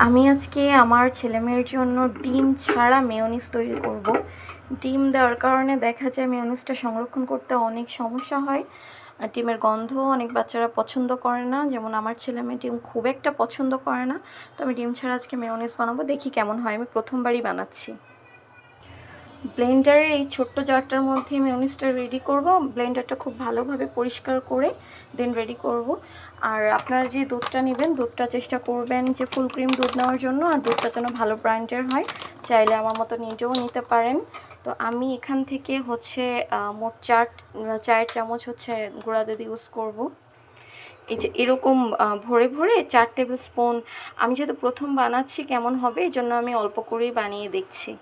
আমি আজকে আমার ছেলেমেয়ের জন্য ডিম ছাড়া মেয়োনিজ তৈরি করব। ডিম দেওয়ার কারণে দেখা যায় মেয়োনিজটা সংরক্ষণ করতে অনেক সমস্যা হয়, আর ডিমের গন্ধ অনেক বাচ্চারা পছন্দ করে না, যেমন আমার ছেলেমেয়ে ডিম খুব একটা পছন্দ করে না। তো আমি ডিম ছাড়া আজকে মেয়োনিজ বানাবো, দেখি কেমন হয়। আমি প্রথমবারই বানাচ্ছি। ব্লেন্ডারের এই ছোট্ট জারটার মধ্যে মেয়োনিজটা রেডি করব। ব্লেন্ডারটা খুব ভালোভাবে পরিষ্কার করে দেন রেডি করব। আর আপনারা যে দুধটা নেবেন, দুধটা চেষ্টা করবেন যে ফুল ক্রিম দুধ নেওয়ার জন্য, আর দুধটা যেন ভালো ব্র্যান্ডের হয়। চাইলে আমার মতো নিজেও নিতে পারেন। তো আমি এখান থেকে মোট 4 চামচ গুঁড়া দুধ ইউজ করব। এই যে এরকম ভরে ভরে 4 টেবিল স্পুন। আমি যেহেতু প্রথম বানাচ্ছি কেমন হবে এই জন্য আমি অল্প করেই বানিয়ে দেখছি।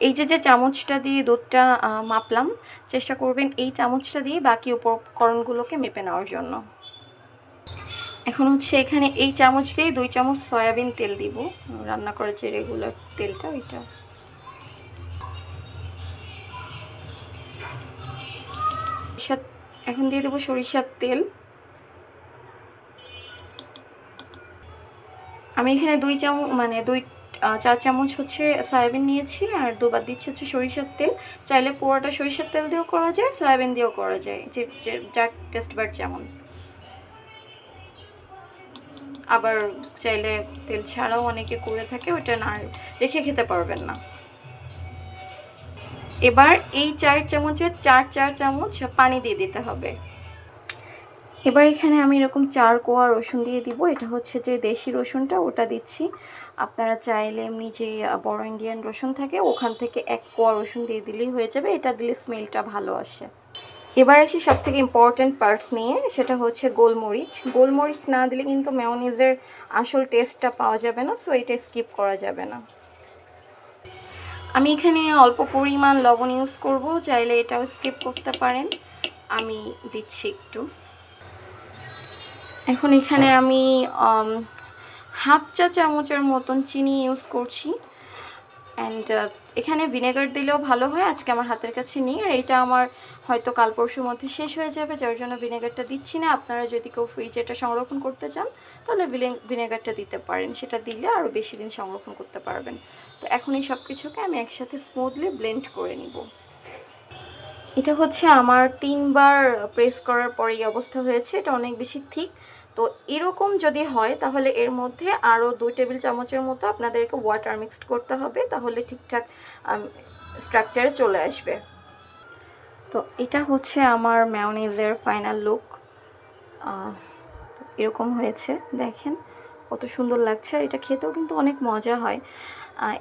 এই যে চামচটা দিয়ে দুধটা মাপলাম, চেষ্টা করবেন এই চামচটা দিয়ে বাকি উপকরণগুলোকে মেপে নেওয়ার জন্য। এখন এখানে এই চামচ দিয়ে 2 চামচ সয়াবিন তেল দিব, রান্না করার যে রেগুলার তেলটা ওইটা। এখন দিয়ে দেবো সরিষার তেল। আমি এখানে 4 চামচ সয়াবিন নিয়েছি, আর দুবার দিচ্ছি সরিষার তেল। চাইলে পুরোটা সরিষার তেল দিয়েও করা যায়, সয়াবিন দিয়েও করা যায়, যে যার টেস্ট বার যেমন। আবার চাইলে তেল ছাড়াও অনেকে করে থাকে, ওটা না রেখে খেতে পারবেন না। এবার এই 4 চামচের 4 চামচ পানি দিয়ে দিতে হবে। এবার এখানে আমি এরকম 4 কোয়া রসুন দিয়ে দিব। এটা যে দেশি রসুনটা, ওটা দিচ্ছি। আপনারা চাইলে এমনি যে বড় ইন্ডিয়ান রসুন থাকে ওখান থেকে 1 কোয়া রসুন দিয়ে দিলেই হয়ে যাবে। এটা দিলে স্মেলটা ভালো আসে। এবার আসি সবথেকে ইম্পর্ট্যান্ট পার্টস নিয়ে, সেটা গোলমরিচ। গোলমরিচ না দিলে কিন্তু মেয়োনিজের আসল টেস্টটা পাওয়া যাবে না, সো এটা স্কিপ করা যাবে না। আমি এখানে অল্প পরিমাণ লবণ ইউজ করব, চাইলে এটাও স্কিপ করতে পারেন। আমি দিচ্ছি একটু। এখন এখানে আমি হাফ চা চামচের মতন চিনি ইউজ করছি। অ্যান্ড এখানে ভিনেগার দিলেও ভালো হয়, আজকে আমার হাতের কাছে নেই, আর এটা আমার হয়তো কাল পরশুর মধ্যে শেষ হয়ে যাবে, যার জন্য ভিনেগারটা দিচ্ছি না। আপনারা যদি কেউ ফ্রিজে এটা সংরক্ষণ করতে চান তাহলে ভিনেগারটা দিতে পারেন, সেটা দিলে আরও বেশি দিন সংরক্ষণ করতে পারবেন। তো এখন এই সব কিছুকে আমি একসাথে স্মুথলি ব্লেন্ড করে নিব। এটা আমার 3বার প্রেস করার পরে এই অবস্থা হয়েছে। এটা অনেক বেশি থিক। তো এরকম যদি হয় তাহলে এর মধ্যে আরও 2 টেবিল চামচের মতো আপনাদেরকে ওয়াটার মিক্সড করতে হবে, তাহলে ঠিকঠাক স্ট্রাকচারে চলে আসবে। তো এটা আমার মেয়োনিজের ফাইনাল লুক। এরকম হয়েছে, দেখেন কত সুন্দর লাগছে, আর এটা খেতেও কিন্তু অনেক মজা হয়।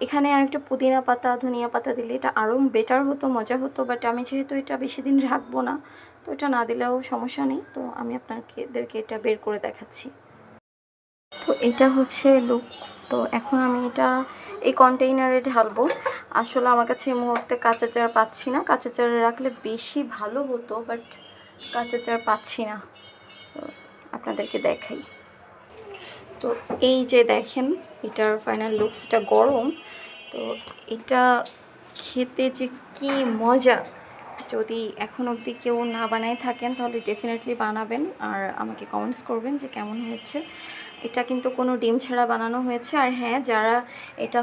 এখানে আরেকটা পুদিনা পাতা, ধনিয়া পাতা দিলে এটা আরও বেটার হতো, মজা হতো। বাট আমি যেহেতু এটা বেশি দিন রাখবো না, তো এটা না দিলেও সমস্যা নেই। তো আমি আপনাদেরকে এটা বের করে দেখাচ্ছি। তো এটা লুকস। তো এখন আমি এটা এই কন্টেইনারে ঢালবো। আসলে আমার কাছে এই মুহূর্তে কাঁচা চার পাচ্ছি না, কাঁচা চারে রাখলে বেশি ভালো হতো, বাট কাঁচা চার পাচ্ছি না। আপনাদেরকে দেখাই। তো এই যে দেখেন এটার ফাইনাল লুকস। এটা গরম, তো এটা খেতে যে কি মজা। যদি এখন অবধি কেউ না বানায় থাকেন তাহলে ডেফিনেটলি বানাবেন, আর আমাকে কমেন্টস করবেন যে কেমন হয়েছে। এটা কিন্তু কোনো ডিম ছাড়া বানানো হয়েছে। আর হ্যাঁ, যারা এটা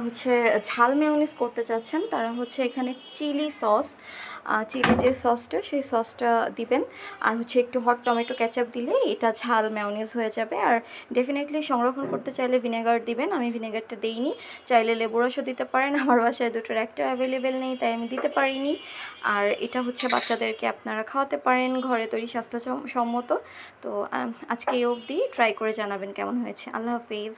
ঝাল মেয়োনিজ করতে চাচ্ছেন তারা এখানে চিলি যে সসটা, সেই সসটা দিবেন। আর একটু হট টমেটো কেচাপ দিলে এটা ঝাল মেয়োনিজ হয়ে যাবে। আর ডেফিনেটলি সংরক্ষণ করতে চাইলে ভিনেগার দিবেন। আমি ভিনেগারটা দিইনি, চাইলে লেবু রসও দিতে পারেন। আমার বাসায় দুটোর একটা অ্যাভেলেবেল নেই, তাই আমি দিতে পারিনি। আর এটা বাচ্চাদেরকে আপনারা খাওয়াতে পারেন, ঘরে তৈরি স্বাস্থ্যসম্মত। তো আজকে এই অবধি, ট্রাই করে জানাবেন কেমন হয়েছে। আল্লাহ হাফিজ।